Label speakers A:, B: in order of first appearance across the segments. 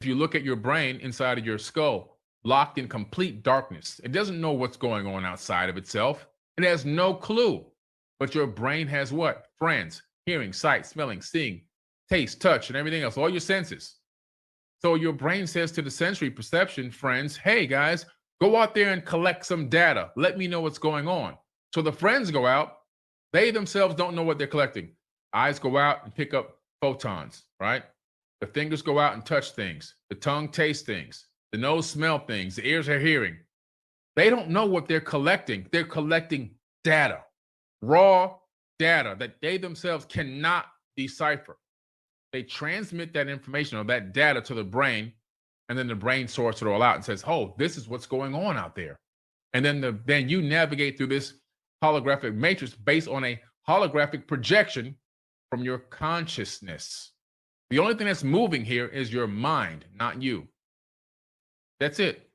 A: If you look at your brain inside of your skull, locked in complete darkness, it doesn't know what's going on outside of itself. It has no clue. But your brain has what? Friends, hearing, sight, smelling, seeing, taste, touch, and everything else, all your senses. So your brain says to the sensory perception friends, hey guys, go out there and collect some data. Let me know what's going on. So the friends go out. They themselves don't know what they're collecting. Eyes go out and pick up photons, right? The fingers go out and touch things. The tongue tastes things. The nose smell things. The ears are hearing. They don't know what they're collecting. They're collecting data, raw data that they themselves cannot decipher. They transmit that information or that data to the brain, and then the brain sorts it all out and says, oh, this is what's going on out there. And then you navigate through this holographic matrix based on a holographic projection from your consciousness. The only thing that's moving here is your mind, not you. That's it.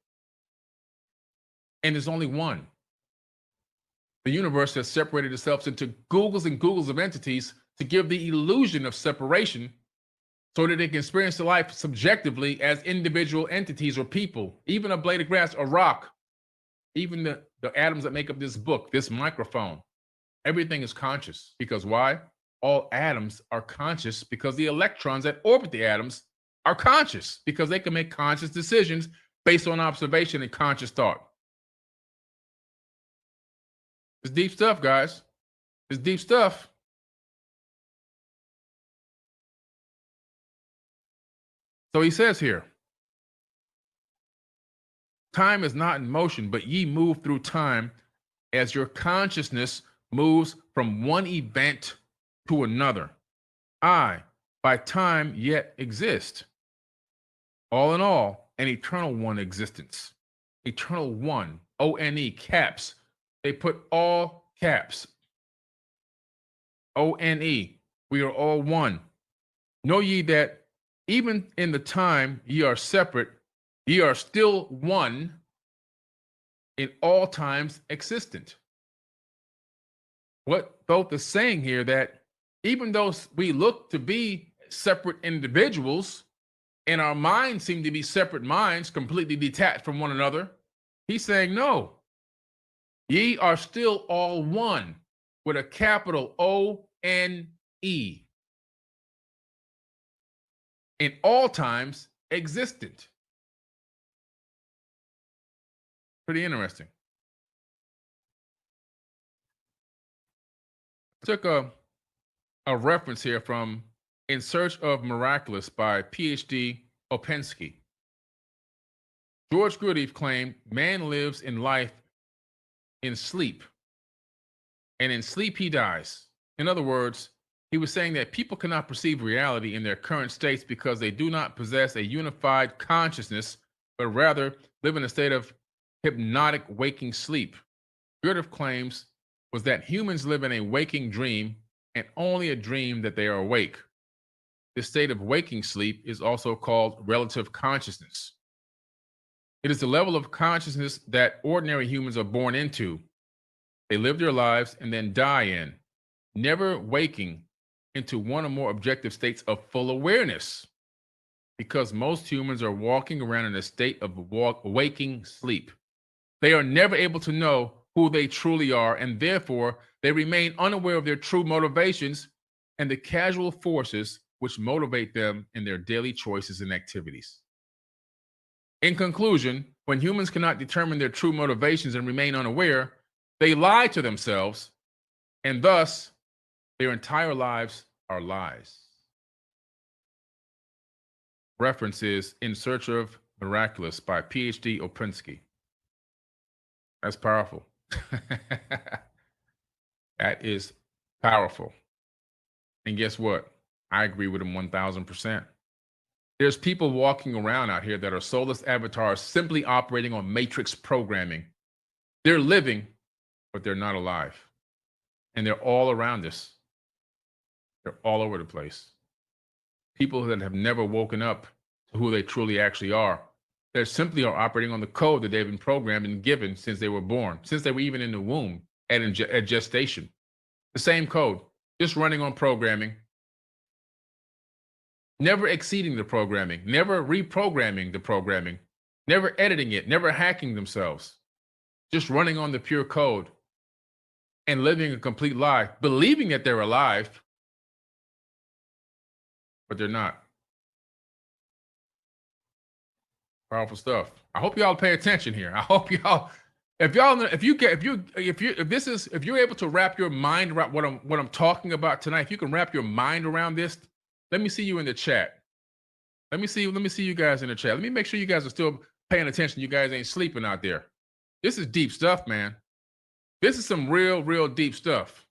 A: And there's only one. The universe has separated itself into Googles and Googles of entities to give the illusion of separation so that they can experience the life subjectively as individual entities or people, even a blade of grass, a rock, even the atoms that make up this book, this microphone. Everything is conscious. Because why? All atoms are conscious because the electrons that orbit the atoms are conscious because they can make conscious decisions based on observation and conscious thought. It's deep stuff, guys. It's deep stuff. So he says here, time is not in motion, but ye move through time as your consciousness moves from one event to another. I, by time, yet exist. All in all, an eternal one existence. Eternal one, O-N-E, caps. They put all caps. O-N-E, we are all one. Know ye that even in the time ye are separate, ye are still one, in all times existent. What both is saying here that even though we look to be separate individuals and our minds seem to be separate minds, completely detached from one another, he's saying, no, ye are still all one with a capital O-N-E. In all times existent. Pretty interesting. Took a reference here from In Search of Miraculous by PhD Opensky. George Grudev claimed man lives in life in sleep, and in sleep he dies. In other words, he was saying that people cannot perceive reality in their current states because they do not possess a unified consciousness, but rather live in a state of hypnotic waking sleep. Grudev claims was that humans live in a waking dream and only a dream that they are awake. This state of waking sleep is also called relative consciousness. It is the level of consciousness that ordinary humans are born into. They live their lives and then die in, never waking into one or more objective states of full awareness, because most humans are walking around in a state of waking sleep. They are never able to know who they truly are, and therefore they remain unaware of their true motivations and the causal forces which motivate them in their daily choices and activities. In conclusion, when humans cannot determine their true motivations and remain unaware, they lie to themselves, and thus their entire lives are lies. Reference is In Search of Miraculous by PhD Opensky. That's powerful. That is powerful. And guess what? I agree with him 1000%. There's people walking around out here that are soulless avatars simply operating on matrix programming. They're living, but they're not alive. And they're all around us. They're all over the place. People that have never woken up to who they truly actually are. They simply are operating on the code that they've been programmed and given since they were born, since they were even in the womb at gestation. The same code, just running on programming. never exceeding the programming, never reprogramming the programming, never editing it, never hacking themselves, just running on the pure code and living a complete lie, believing that they're alive, but they're not. Powerful stuff. I hope y'all pay attention here. I hope y'all, if you're able to wrap your mind around what I'm talking about tonight, if you can wrap your mind around this, let me see you in the chat. Let me see you guys in the chat. Let me make sure you guys are still paying attention. You guys ain't sleeping out there. This is deep stuff, man. This is some real deep stuff.